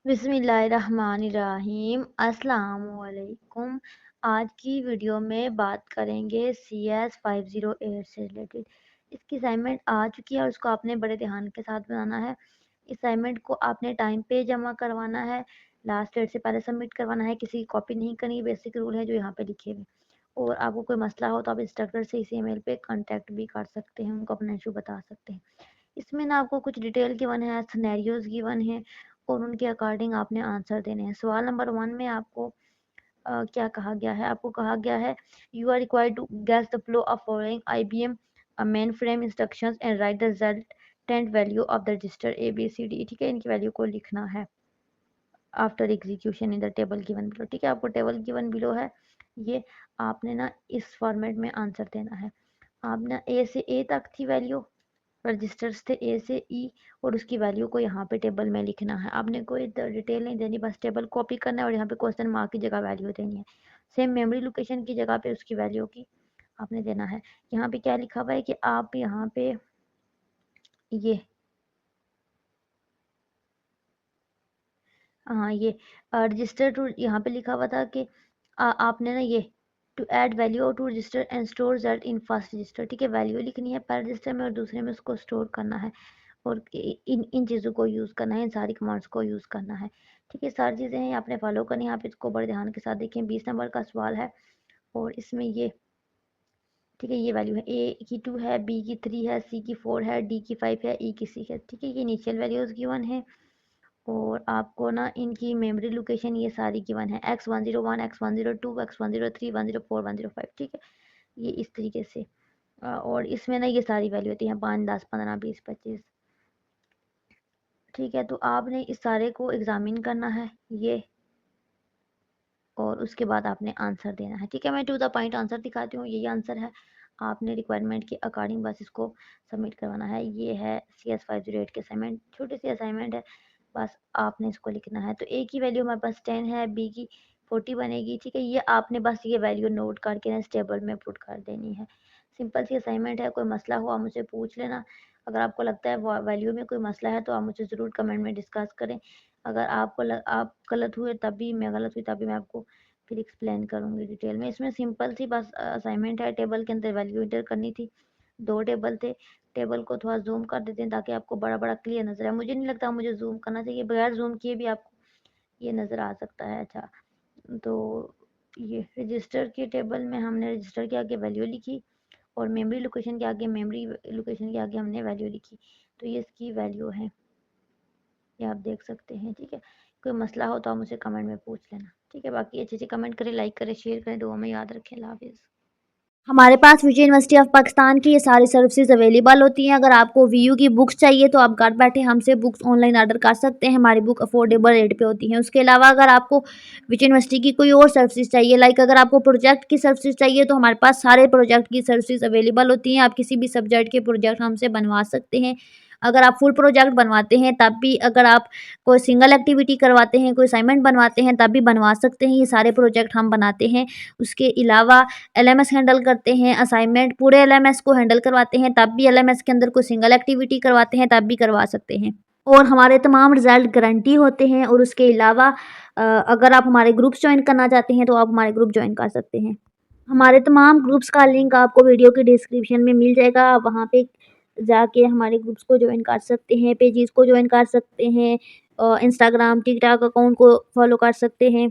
बिस्मिल्लाहिर्रहमानिर्रहीम अस्सलाम वालेकुम। आज की वीडियो में बात करेंगे CS 508 से रिलेटेड। इसकी असाइनमेंट आ चुकी है और उसको आपने बड़े ध्यान के साथ बनाना है। असाइनमेंट को आपने टाइम पे जमा करवाना है, लास्ट डेट से पहले सबमिट करवाना है, किसी की कॉपी नहीं करनी। बेसिक रूल है जो यहाँ पे लिखे हुए। और आपको कोई मसला हो तो आप इंस्ट्रक्टर से इसी ईमेल पे कांटेक्ट भी कर सकते हैं, उनको अपना इशू बता सकते हैं। इसमें ना आपको कुछ डिटेल गिवन है, सिनेरियोज गिवन है और उनके अकॉर्डिंग आपने आंसर देने हैं। सवाल नंबर 1 में आपको क्या कहा गया है? आपको कहा गया है you are required to guess the flow of following IBM mainframe instructions and write the resultant value of the register ABCD। ठीक है, इनकी वैल्यू को लिखना है after execution in the table given below. ठीक है, आपको टेबल गिवन बिलो है, ये आपने ना इस फॉर्मेट में आंसर देना है। आपने A से A तक थी वैल्यू, रजिस्टर्स थे A से E और उसकी वैल्यू को यहाँ पे टेबल में लिखना है। आपने कोई डिटेल नहीं देनी, बस टेबल कॉपी करना है और यहाँ पे क्वेश्चन मार्क की जगह वैल्यू देनी है। सेम मेमोरी लोकेशन की जगह पे उसकी वैल्यू की आपने देना है। यहाँ पे क्या लिखा हुआ है कि आप यहाँ पे ये हाँ ये रजिस्टर टू यहाँ पे लिखा हुआ था कि आपने ना ये to add value to register and store that in first register. ठीक है, वैल्यू लिखनी है पहले रजिस्टर में और दूसरे में उसको स्टोर करना है और इन इन चीज़ों को यूज़ करना है, इन सारी कमांड्स को यूज़ करना है। ठीक है, सारी चीज़ें हैं आपने फॉलो करनी है। आप इसको बड़े ध्यान के साथ देखें। 20 नंबर का सवाल है और इसमें ये ठीक है, ये वैल्यू है A की 2 है, B की 3 है, C की 4 है, D की 5 है, E की 6 है। ठीक है, ये इनिशियल वैल्यूज गिवन है और आपको ना इनकी मेमोरी लोकेशन ये सारी गिवन है X101, X102, X103, 104, 105। ठीक है, ये इस तरीके से और इसमें ना ये सारी वैल्यू होती हैं 5, 10, 15, 20, 25। ठीक है, तो आपने इस सारे को एग्जामिन करना है ये और उसके बाद आपने आंसर देना है। ठीक है, मैं टू द पॉइंट आंसर दिखाती हूँ, यही आंसर है। आपने रिक्वायरमेंट के अकॉर्डिंग बस इसको सबमिट करवाना है। ये है CS 508 के असाइनमेंट, छोटी सी असाइनमेंट है, बस आपने इसको लिखना है। तो A की वैल्यू हमारे पास 10 है, B की 40 बनेगी। ठीक है, ये आपने बस ये वैल्यू नोट करके ना इस टेबल में पुट कर देनी है। सिंपल सी असाइनमेंट है, कोई मसला हो आप मुझसे पूछ लेना। अगर आपको लगता है वैल्यू में कोई मसला है तो आप मुझसे ज़रूर कमेंट में डिस्कस करें। अगर आप गलत हुए तब भी, मैं गलत हुई तब भी मैं आपको फिर एक्सप्लेन करूंगी डिटेल में। इसमें सिंपल सी बस असाइनमेंट है, टेबल के अंदर वैल्यू इंटर करनी थी। 2 टेबल थे, टेबल को थोड़ा जूम कर देते हैं ताकि आपको बड़ा बड़ा क्लियर नजर आए। मुझे नहीं लगता मुझे जूम करना चाहिए, बगैर जूम किए भी आपको ये नज़र आ सकता है। अच्छा, तो ये रजिस्टर के टेबल में हमने रजिस्टर के आगे वैल्यू लिखी और मेमोरी लोकेशन के आगे हमने वैल्यू लिखी। तो ये इसकी वैल्यू है, ये आप देख सकते हैं। ठीक है, कोई मसला हो तो आप मुझे कमेंट में पूछ लेना। ठीक है, बाकी अच्छे अच्छे कमेंट करें, लाइक करें, शेयर करें, दुआ में याद रखें। अल्लाह हाफिज़। हमारे पास विजय यूनिवर्सिटी ऑफ पाकिस्तान की ये सारी सर्विसेज अवेलेबल होती हैं। अगर आपको VU की बुक्स चाहिए तो आप घर बैठे हमसे बुक्स ऑनलाइन ऑर्डर कर सकते हैं। हमारी बुक अफोर्डेबल रेट पे होती हैं। उसके अलावा अगर आपको विजय यूनिवर्सिटी की कोई और सर्विसेज चाहिए, लाइक अगर आपको प्रोजेक्ट की सर्विसेज चाहिए तो हमारे पास सारे प्रोजेक्ट की सर्विसेज अवेलेबल होती हैं। आप किसी भी सब्जेक्ट के प्रोजेक्ट हमसे बनवा सकते हैं। अगर आप फुल प्रोजेक्ट बनवाते हैं तब भी, अगर आप कोई सिंगल एक्टिविटी करवाते हैं, कोई असाइनमेंट बनवाते हैं तब भी बनवा सकते हैं। ये सारे प्रोजेक्ट हम बनाते हैं। उसके अलावा LMS हैंडल करते हैं, असाइनमेंट पूरे LMS को हैंडल करवाते हैं, तब भी LMS के अंदर कोई सिंगल एक्टिविटी करवाते हैं तब भी करवा सकते हैं। और हमारे तमाम रिजल्ट गारंटी होते हैं। और उसके अलावा अगर आप हमारे ग्रुप्स ज्वाइन करना चाहते हैं तो आप हमारे ग्रुप ज्वाइन कर सकते हैं। हमारे तमाम ग्रुप्स का लिंक आपको वीडियो के डिस्क्रिप्शन में मिल जाएगा। आप वहाँ पे जाके हमारे ग्रुप्स को ज्वाइन कर सकते हैं, पेजेस को ज्वाइन कर सकते हैं, इंस्टाग्राम, टिकटॉक अकाउंट को फॉलो कर सकते हैं।